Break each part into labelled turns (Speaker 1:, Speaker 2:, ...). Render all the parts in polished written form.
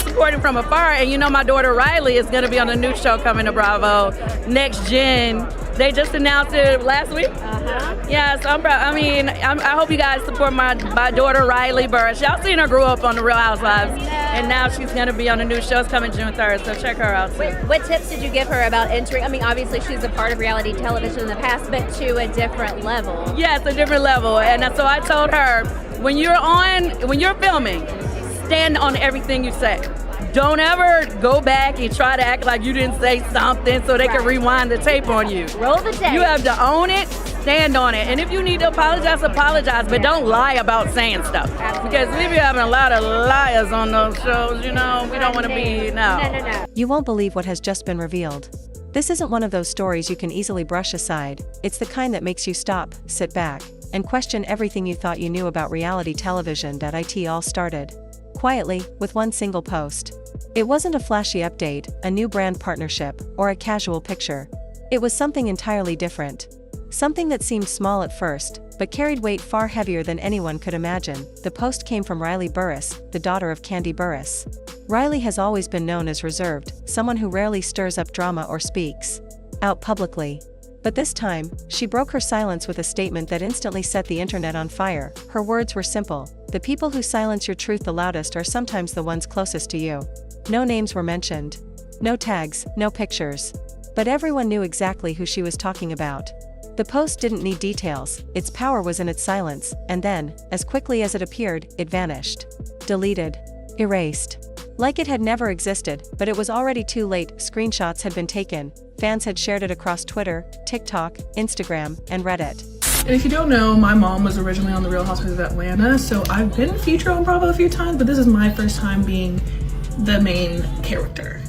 Speaker 1: supporting from afar. And you know, my daughter Riley is going to be on a new show coming to Bravo, Next Gen. They just announced it last week. Yeah, so I hope you guys support my daughter Riley Burruss. Y'all seen her grow up on the Real Housewives, and now she's going to be on a new show. It's coming June 3rd, so check her out too.
Speaker 2: What tips did you give her about entering? I mean, obviously she's a part of reality television in the past, but to a different level.
Speaker 1: Yes, a different level. And so I told her, when you're filming, stand on everything you say. Don't ever go back and try to act like you didn't say something so they can rewind the tape on you.
Speaker 2: Roll the tape.
Speaker 1: You have to own it, stand on it. And if you need to apologize, but don't lie about saying stuff.
Speaker 2: Absolutely.
Speaker 1: Because we be having a lot of liars on those shows, you know. We don't want to be,
Speaker 2: No.
Speaker 3: You won't believe what has just been revealed. This isn't one of those stories you can easily brush aside. It's the kind that makes you stop, sit back, and question everything you thought you knew about reality television. It all started quietly, with one single post. It wasn't a flashy update, a new brand partnership, or a casual picture. It was something entirely different. Something that seemed small at first, but carried weight far heavier than anyone could imagine. The post came from Riley Burruss, the daughter of Kandi Burruss. Riley has always been known as reserved, someone who rarely stirs up drama or speaks out publicly. But this time, she broke her silence with a statement that instantly set the internet on fire. Her words were simple: the people who silence your truth the loudest are sometimes the ones closest to you. No names were mentioned. No tags, no pictures. But everyone knew exactly who she was talking about. The post didn't need details, its power was in its silence, and then, as quickly as it appeared, it vanished. Deleted. Erased. Like it had never existed, but it was already too late. Screenshots had been taken, fans had shared it across Twitter, TikTok, Instagram, and Reddit.
Speaker 4: And if you don't know, my mom was originally on The Real Housewives of Atlanta, so I've been featured on Bravo a few times, but this is my first time being the main character.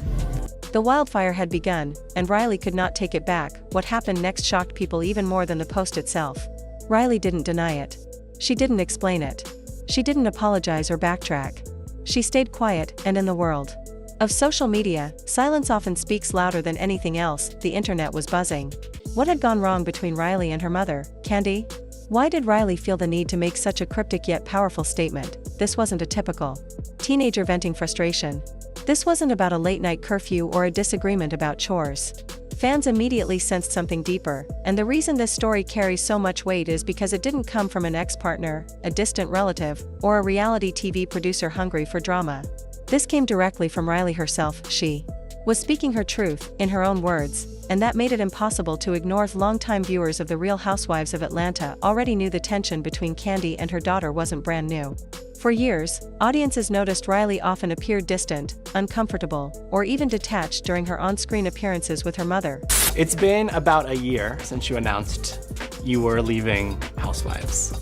Speaker 3: The wildfire had begun, and Riley could not take it back. What happened next shocked people even more than the post itself. Riley didn't deny it. She didn't explain it. She didn't apologize or backtrack. She stayed quiet and in the world of social media, silence often speaks louder than anything else. The internet was buzzing. What had gone wrong between Riley and her mother, Kandi? Why did Riley feel the need to make such a cryptic yet powerful statement? This wasn't a typical teenager venting frustration. This wasn't about a late-night curfew or a disagreement about chores. Fans immediately sensed something deeper, and the reason this story carries so much weight is because it didn't come from an ex-partner, a distant relative, or a reality TV producer hungry for drama. This came directly from Riley herself. She was speaking her truth, in her own words, and that made it impossible to ignore. Longtime viewers of The Real Housewives of Atlanta already knew the tension between Kandi and her daughter wasn't brand new. For years, audiences noticed Riley often appeared distant, uncomfortable, or even detached during her on-screen appearances with her mother.
Speaker 5: It's been about a year since you announced you were leaving Housewives.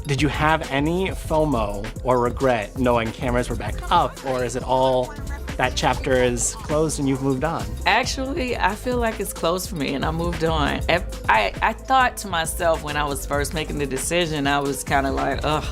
Speaker 5: Did you have any FOMO or regret knowing cameras were back up, or is it all that chapter is closed and you've moved on?
Speaker 6: Actually, I feel like it's closed for me and I moved on. I thought to myself when I was first making the decision, I was kind of like, ugh,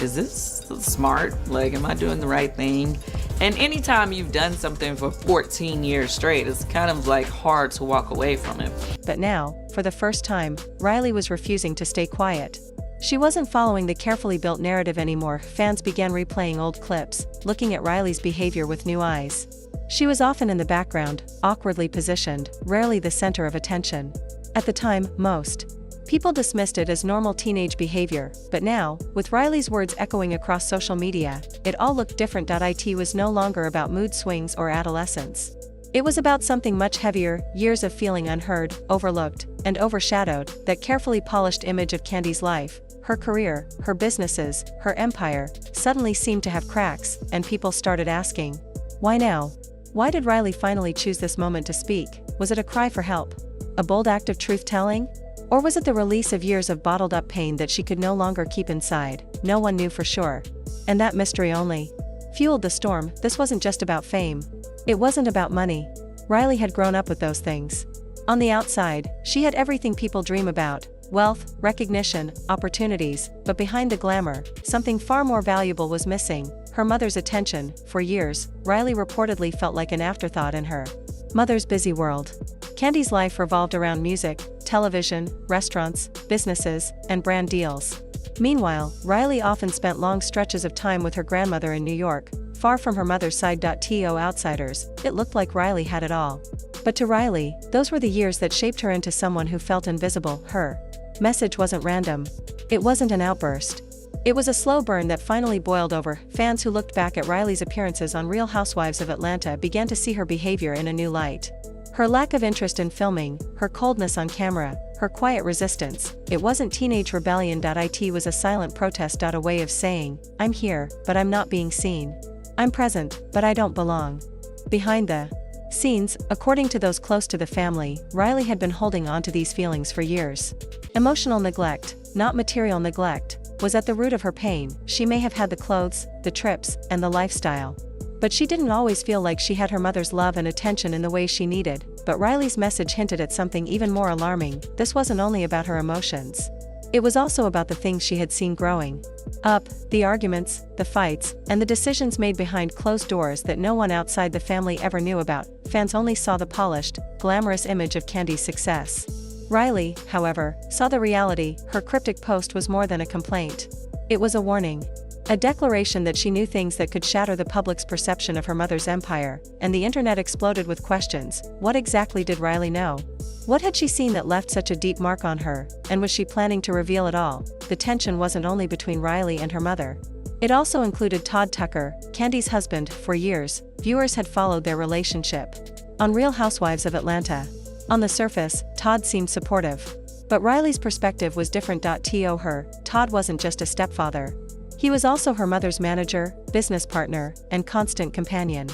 Speaker 6: is this smart? Like, am I doing the right thing? And anytime you've done something for 14 years straight, it's kind of like hard to walk away from it.
Speaker 3: But now, for the first time, Riley was refusing to stay quiet. She wasn't following the carefully built narrative anymore. Fans began replaying old clips, looking at Riley's behavior with new eyes. She was often in the background, awkwardly positioned, rarely the center of attention. At the time, most people dismissed it as normal teenage behavior, but now, with Riley's words echoing across social media, it all looked different. It was no longer about mood swings or adolescence. It was about something much heavier, years of feeling unheard, overlooked, and overshadowed. That carefully polished image of Kandi's life, her career, her businesses, her empire, suddenly seemed to have cracks, and people started asking, why now? Why did Riley finally choose this moment to speak? Was it a cry for help? A bold act of truth-telling? Or was it the release of years of bottled-up pain that she could no longer keep inside? No one knew for sure. And that mystery only fueled the storm. This wasn't just about fame. It wasn't about money. Riley had grown up with those things. On the outside, she had everything people dream about: wealth, recognition, opportunities, but behind the glamour, something far more valuable was missing: her mother's attention. For years, Riley reportedly felt like an afterthought in her mother's busy world. Kandi's life revolved around music, television, restaurants, businesses, and brand deals. Meanwhile, Riley often spent long stretches of time with her grandmother in New York, far from her mother's side. To outsiders, it looked like Riley had it all. But to Riley, those were the years that shaped her into someone who felt invisible. Her message wasn't random. It wasn't an outburst. It was a slow burn that finally boiled over. Fans who looked back at Riley's appearances on Real Housewives of Atlanta began to see her behavior in a new light. Her lack of interest in filming, her coldness on camera, her quiet resistance, it wasn't teenage rebellion. It was a silent protest. A way of saying, I'm here, but I'm not being seen. I'm present, but I don't belong. Behind the scenes, according to those close to the family, Riley had been holding on to these feelings for years. Emotional neglect, not material neglect, was at the root of her pain. She may have had the clothes, the trips, and the lifestyle. But she didn't always feel like she had her mother's love and attention in the way she needed. But Riley's message hinted at something even more alarming. This wasn't only about her emotions. It was also about the things she had seen growing up, the arguments, the fights, and the decisions made behind closed doors that no one outside the family ever knew about. Fans only saw the polished, glamorous image of Kandi's success. Riley, however, saw the reality. Her cryptic post was more than a complaint. It was a warning. A declaration that she knew things that could shatter the public's perception of her mother's empire, and the internet exploded with questions. What exactly did Riley know? What had she seen that left such a deep mark on her, and was she planning to reveal it all? The tension wasn't only between Riley and her mother. It also included Todd Tucker, Kandi's husband. For years, viewers had followed their relationship on Real Housewives of Atlanta. On the surface, Todd seemed supportive. But Riley's perspective was different. Todd wasn't just a stepfather. He was also her mother's manager, business partner, and constant companion.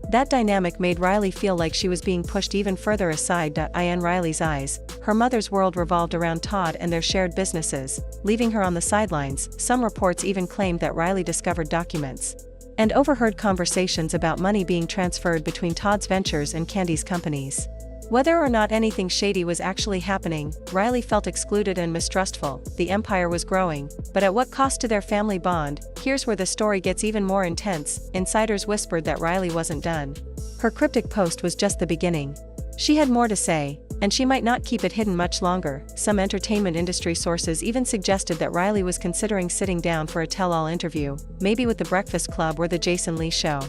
Speaker 3: That dynamic made Riley feel like she was being pushed even further aside. In Riley's eyes, her mother's world revolved around Todd and their shared businesses, leaving her on the sidelines. Some reports even claimed that Riley discovered documents and overheard conversations about money being transferred between Todd's ventures and Kandi's companies. Whether or not anything shady was actually happening, Riley felt excluded and mistrustful. The empire was growing, but at what cost to their family bond? Here's where the story gets even more intense. Insiders whispered that Riley wasn't done. Her cryptic post was just the beginning. She had more to say, and she might not keep it hidden much longer. Some entertainment industry sources even suggested that Riley was considering sitting down for a tell-all interview, maybe with The Breakfast Club or The Jason Lee Show.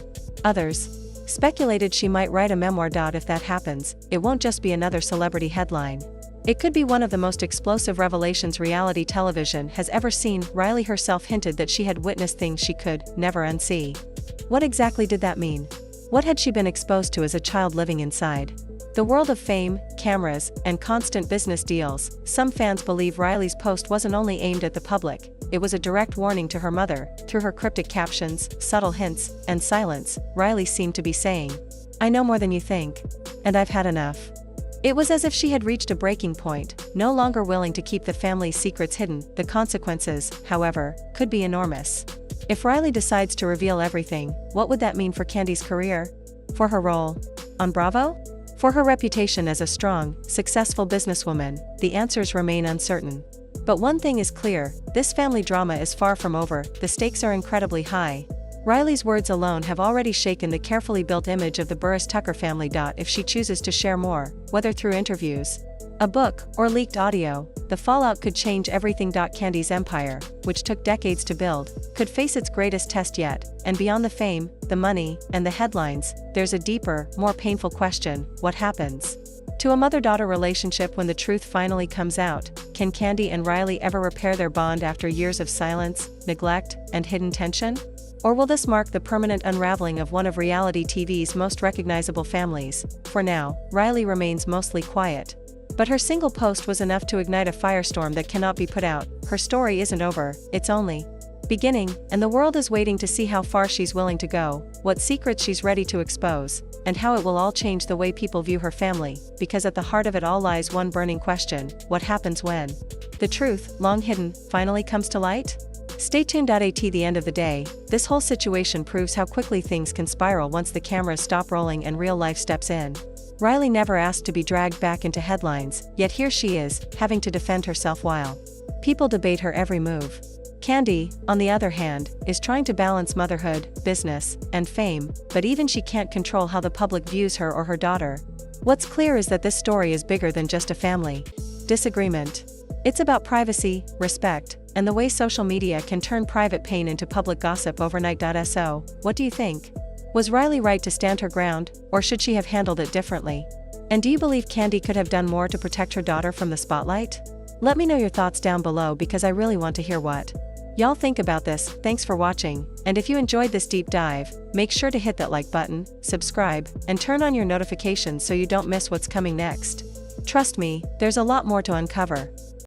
Speaker 3: Others speculated she might write a memoir. If that happens, it won't just be another celebrity headline. It could be one of the most explosive revelations reality television has ever seen. Riley herself hinted that she had witnessed things she could never unsee. What exactly did that mean? What had she been exposed to as a child living inside the world of fame, cameras, and constant business deals? Some fans believe Riley's post wasn't only aimed at the public. It was a direct warning to her mother. Through her cryptic captions, subtle hints, and silence, Riley seemed to be saying, I know more than you think. And I've had enough. It was as if she had reached a breaking point, no longer willing to keep the family's secrets hidden. The consequences, however, could be enormous. If Riley decides to reveal everything, what would that mean for Kandi's career? For her role on Bravo? For her reputation as a strong, successful businesswoman? The answers remain uncertain. But one thing is clear, this family drama is far from over. The stakes are incredibly high. Riley's words alone have already shaken the carefully built image of the Burruss-Tucker family. If she chooses to share more, whether through interviews, a book, or leaked audio, the fallout could change everything. Kandi's empire, which took decades to build, could face its greatest test yet. And beyond the fame, the money, and the headlines, there's a deeper, more painful question: what happens to a mother-daughter relationship when the truth finally comes out? Can Kandi and Riley ever repair their bond after years of silence, neglect, and hidden tension? Or will this mark the permanent unraveling of one of reality TV's most recognizable families? For now, Riley remains mostly quiet. But her single post was enough to ignite a firestorm that cannot be put out. Her story isn't over, it's only beginning, and the world is waiting to see how far she's willing to go, what secrets she's ready to expose, and how it will all change the way people view her family. Because at the heart of it all lies one burning question: what happens when the truth, long hidden, finally comes to light? Stay tuned. At the end of the day, this whole situation proves how quickly things can spiral once the cameras stop rolling and real life steps in. Riley never asked to be dragged back into headlines, yet here she is, having to defend herself while people debate her every move. Kandi, on the other hand, is trying to balance motherhood, business, and fame, but even she can't control how the public views her or her daughter. What's clear is that this story is bigger than just a family disagreement. It's about privacy, respect, and the way social media can turn private pain into public gossip overnight. So, what do you think? Was Riley right to stand her ground, or should she have handled it differently? And do you believe Kandi could have done more to protect her daughter from the spotlight? Let me know your thoughts down below because I really want to hear what y'all think about this. Thanks for watching, and if you enjoyed this deep dive, make sure to hit that like button, subscribe, and turn on your notifications so you don't miss what's coming next. Trust me, there's a lot more to uncover.